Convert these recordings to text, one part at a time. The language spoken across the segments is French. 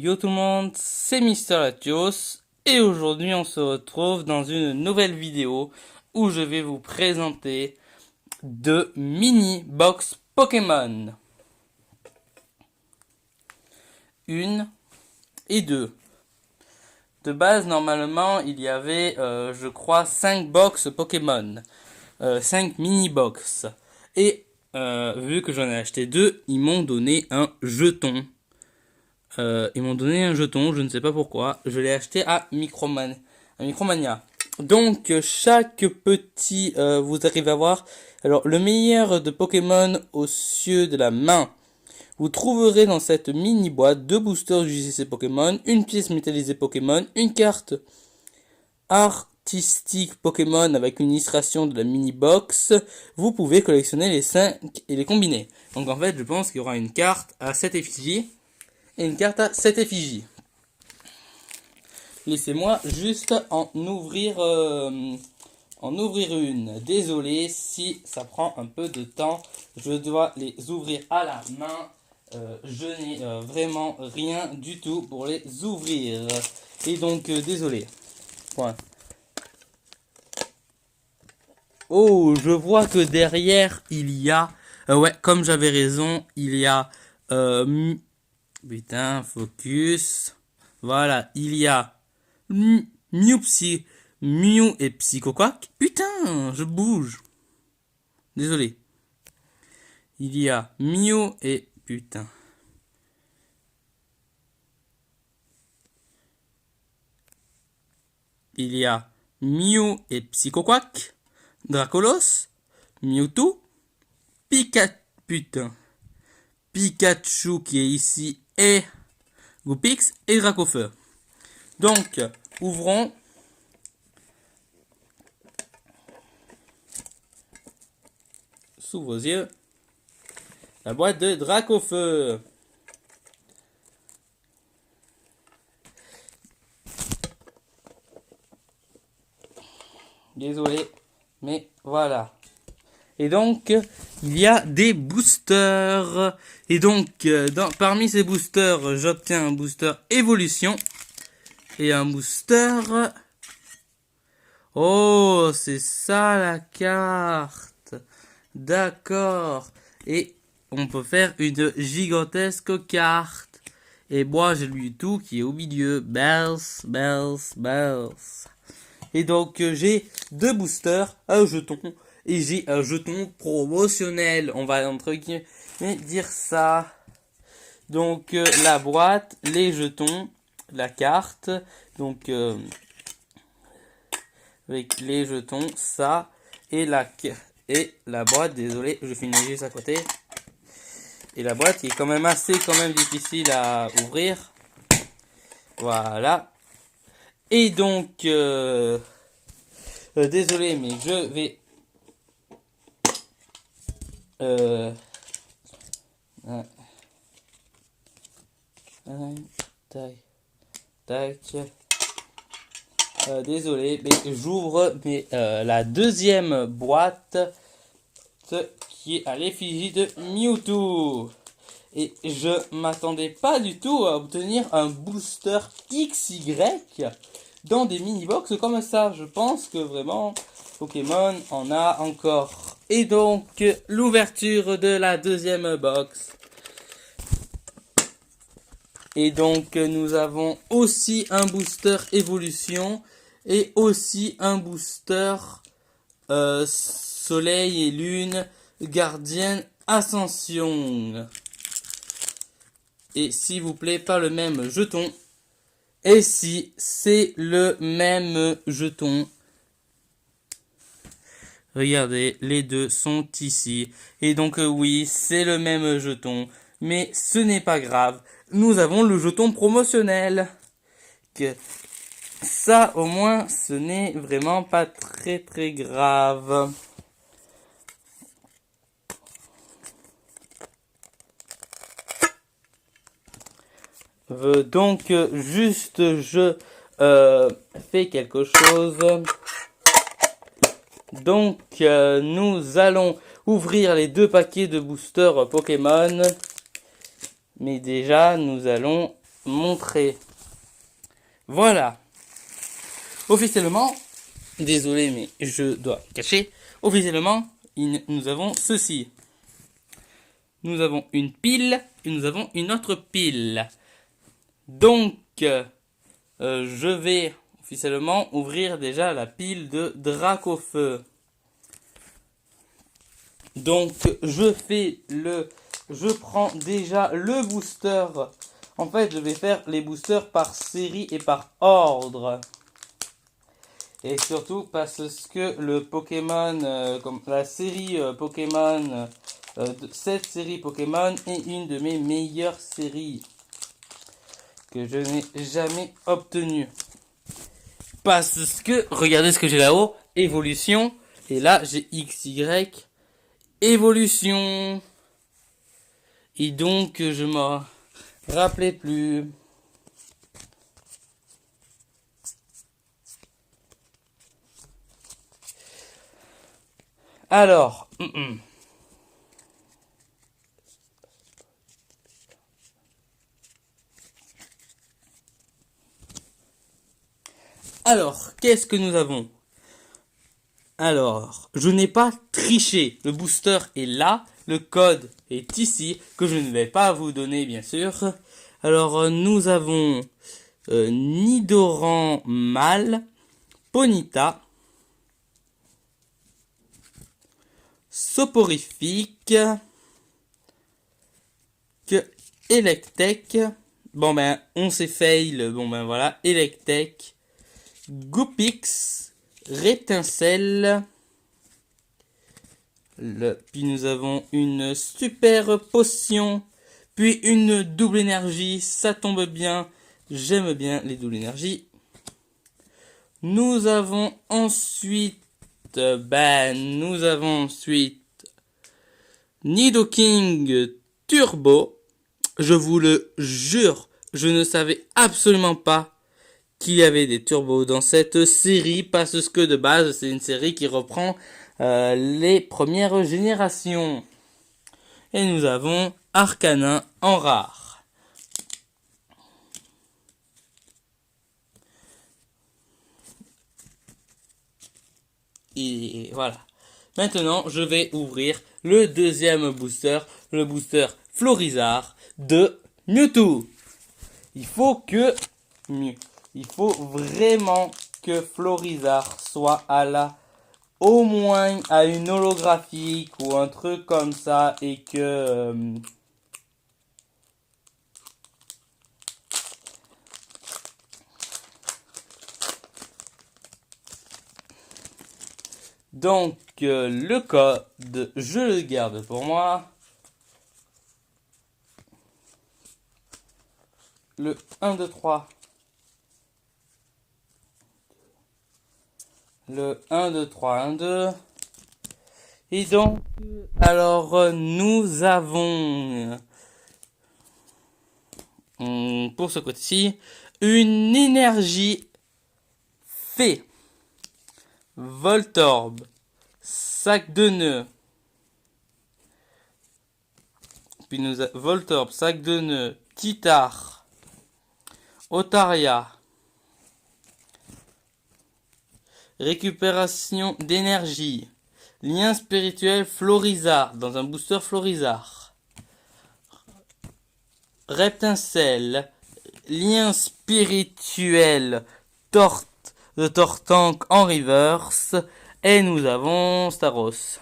Yo tout le monde, c'est Mister Latios et aujourd'hui on se retrouve dans une nouvelle vidéo où je vais vous présenter deux mini box Pokémon. Une et deux. De base normalement il y avait je crois 5 box Pokémon, 5 mini box. Et vu que j'en ai acheté deux, ils m'ont donné un jeton. Ils m'ont donné un jeton, je ne sais pas pourquoi. Je l'ai acheté à Micromania. Donc chaque petit, vous arrivez à voir. Alors le meilleur de Pokémon aux cieux de la main. Vous trouverez dans cette mini boîte deux boosters du JCC Pokémon, une pièce métallisée Pokémon, une carte artistique Pokémon avec une illustration de la mini box. Vous pouvez collectionner les 5 et les combiner. Donc en fait je pense qu'il y aura une carte à 7 effigies. Et une carte à 7 effigies. Laissez-moi juste en ouvrir une. Désolé si ça prend un peu de temps. Je dois les ouvrir à la main. Je n'ai vraiment rien du tout pour les ouvrir. Et donc, désolé. Point. Oh, je vois que derrière, il y a... ouais, comme j'avais raison, il y a... putain, focus. Voilà, il y a Mew et Psychoquack. Putain, je bouge. Désolé. Il y a Mew et... Putain. Il y a Mew et Psychoquack, Dracolos, Mewtwo, Putain. Pikachu qui est ici et Goupix et Dracofeu. Donc, ouvrons. Sous vos yeux. La boîte de Dracofeu. Désolé, mais voilà. Et donc, il y a des boosters. Et donc, parmi ces boosters, j'obtiens un booster évolution. Et un booster... Oh, c'est ça la carte. D'accord. Et on peut faire une gigantesque carte. Et moi, j'ai lui tout qui est au milieu. Bells. Et donc, j'ai deux boosters, un jeton. Et j'ai un jeton promotionnel. On va entre guillemets dire ça. Donc la boîte, les jetons, la carte. Donc avec les jetons, ça. Et la boîte, désolé, je finis juste à côté. Et la boîte qui est quand même assez difficile à ouvrir. Voilà. Et donc, désolé, mais je vais... désolé, mais j'ouvre la deuxième boîte qui est à l'effigie de Mewtwo. Et je m'attendais pas du tout à obtenir un booster XY dans des mini-box comme ça. Je pense que vraiment Pokémon en a encore. Et donc l'ouverture de la deuxième box. Et donc nous avons aussi un booster évolution et aussi un booster soleil et lune gardienne ascension. Et s'il vous plaît, pas le même jeton. Et si c'est le même jeton. Regardez, les deux sont ici. Et donc oui, c'est le même jeton. Mais ce n'est pas grave. Nous avons le jeton promotionnel. Que ça, au moins, ce n'est vraiment pas très grave. Donc, juste, je fais quelque chose. Donc, nous allons ouvrir les deux paquets de boosters Pokémon. Mais déjà, nous allons montrer. Voilà. Officiellement, désolé mais je dois cacher. Officiellement, nous avons ceci. Nous avons une pile et nous avons une autre pile. Donc, je vais officiellement ouvrir déjà la pile de Dracofeu. Donc, je prends déjà le booster. En fait, je vais faire les boosters par série et par ordre. Et surtout parce que le Pokémon, comme la série Pokémon, cette série Pokémon est une de mes meilleures séries que je n'ai jamais obtenue. Parce que, regardez ce que j'ai là-haut, évolution, et là j'ai XY, évolution. Et donc je me rappelais plus. Alors, alors, qu'est-ce que nous avons? Alors, je n'ai pas triché. Le booster est là, le code est ici, que je ne vais pas vous donner bien sûr. Alors, nous avons Nidoran mâle, Ponyta, Soporifique, Electek. Bon ben, on s'est fail. Bon ben voilà, Electek, Goopix, Rétincelle. Puis nous avons une super potion. Puis une double énergie. Ça tombe bien. J'aime bien les doubles énergies. Nous avons ensuite... nous avons ensuite Nidoking Turbo. Je vous le jure, je ne savais absolument pas qu'il y avait des turbos dans cette série, parce que de base, c'est une série qui reprend les premières générations. Et nous avons Arcanin en rare. Et voilà. Maintenant, je vais ouvrir le deuxième booster, le booster Florizard de Mewtwo. Il faut vraiment que Florizard soit au moins à une holographique ou un truc comme ça, et que donc le code, je le garde pour moi. Le 1, 2, 3. Le 1, 2, 3, 1, 2. Et donc, alors, nous avons, pour ce côté-ci, une énergie fée. Voltorb, sac de nœuds. Puis nous avons Voltorb, sac de nœuds, Titar, Otaria, récupération d'énergie, lien spirituel Florizard dans un booster Florizard, Reptincelle, lien spirituel de Tortank en reverse, et nous avons Staros.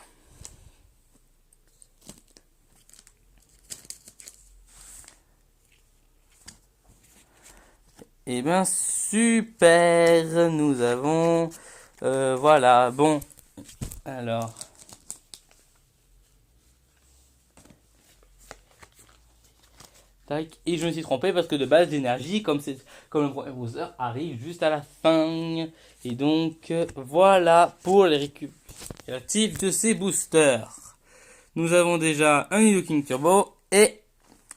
Et ben super, nous avons voilà, bon, alors tac, et je me suis trompé parce que de base l'énergie, comme le premier booster, arrive juste à la fin. Et donc voilà pour les récupératifs de ces boosters. Nous avons déjà un Nidoking Turbo et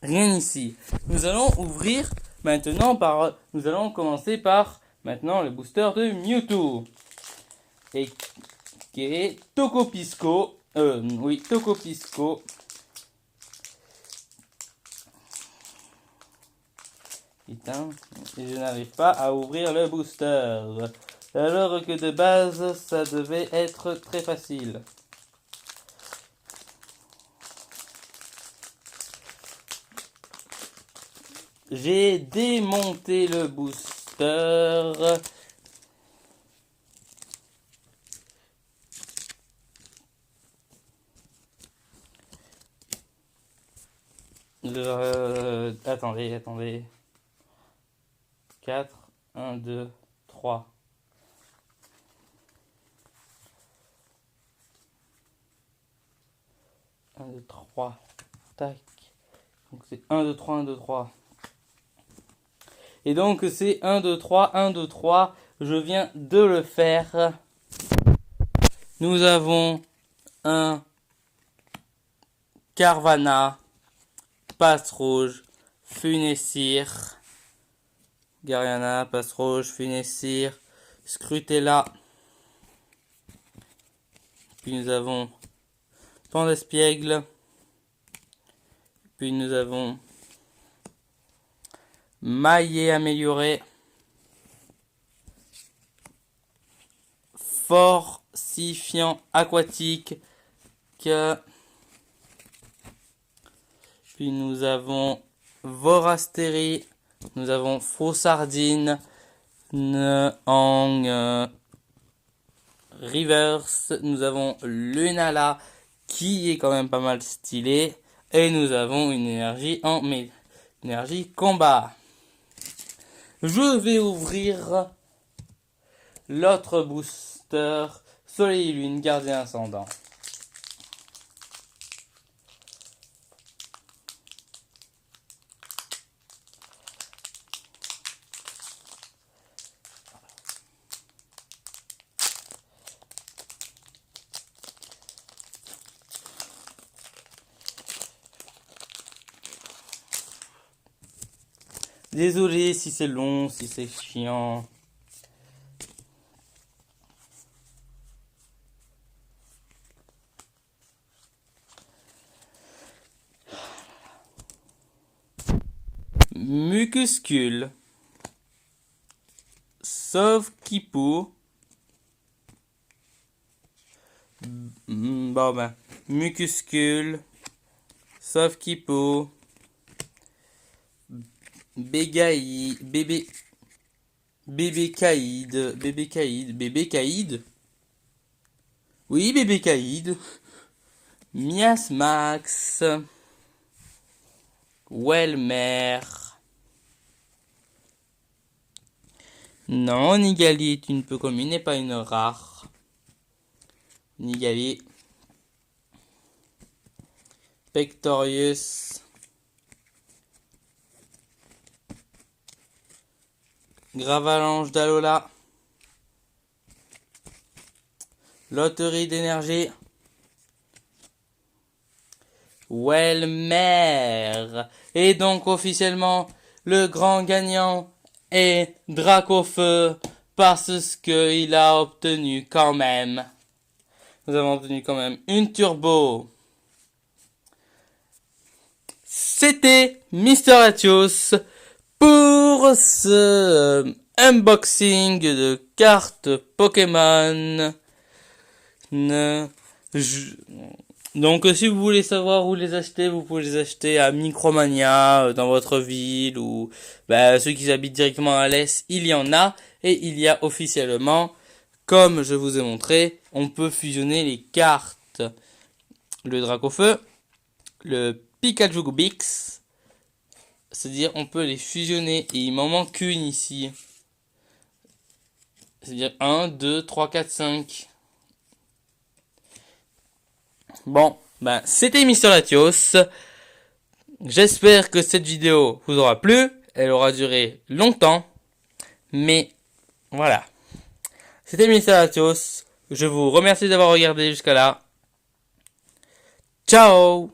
rien ici. Nous allons ouvrir maintenant nous allons commencer par maintenant le booster de Mewtwo, et qui est Tocopisco. Tocopisco. Putain, et je n'arrive pas à ouvrir le booster. Alors que de base, ça devait être très facile. J'ai démonté le booster. Attendez. 4, 1, 2, 3. Un, 2, 3. Tac. Donc c'est 1, 2, 3, 1, 2, 3. Et donc c'est 1, 2, 3, 1, 2, 3. Je viens de le faire. Nous avons un Carvana, Passe Rouge, Funessir, Gariana, Passe Rouge, Funessir, Scrutella. Puis nous avons Pandespiègle. Puis nous avons Maillet amélioré, Fortifiant aquatique. Puis nous avons Vorastérie. Nous avons Faux-Sardine en reverse. Nous avons Lunala qui est quand même pas mal stylé. Et nous avons une énergie en énergie combat. Je vais ouvrir l'autre booster Soleil et Lune Gardien Ascendant. Désolé si c'est long, si c'est chiant. Mucuscule. Sauve Kipo. Bon ben, Mucuscule. Sauve Kipo. Bébé Caïd. Oui, bébé Caïd. Miasmax. Welmer. Non, Nigali est une peu commune et pas une rare. Nigali. Pectorius. Gravalanche d'Alola. Loterie d'énergie. Welmer. Et donc officiellement, le grand gagnant est Dracofeu parce qu'il a obtenu quand même. Nous avons obtenu quand même une turbo. C'était Mister Atios pour ce unboxing de cartes Pokémon. Donc si vous voulez savoir où les acheter, vous pouvez les acheter à Micromania dans votre ville ou ceux qui habitent directement à l'est, il y en a. Et il y a officiellement, comme je vous ai montré, on peut fusionner les cartes. Le Dracofeu, le Pikachu Bix, c'est-à-dire on peut les fusionner et il m'en manque une ici. C'est-à-dire 1, 2, 3, 4, 5. Bon, c'était Mister Latios. J'espère que cette vidéo vous aura plu. Elle aura duré longtemps. Mais voilà. C'était Mister Latios. Je vous remercie d'avoir regardé jusqu'à là. Ciao!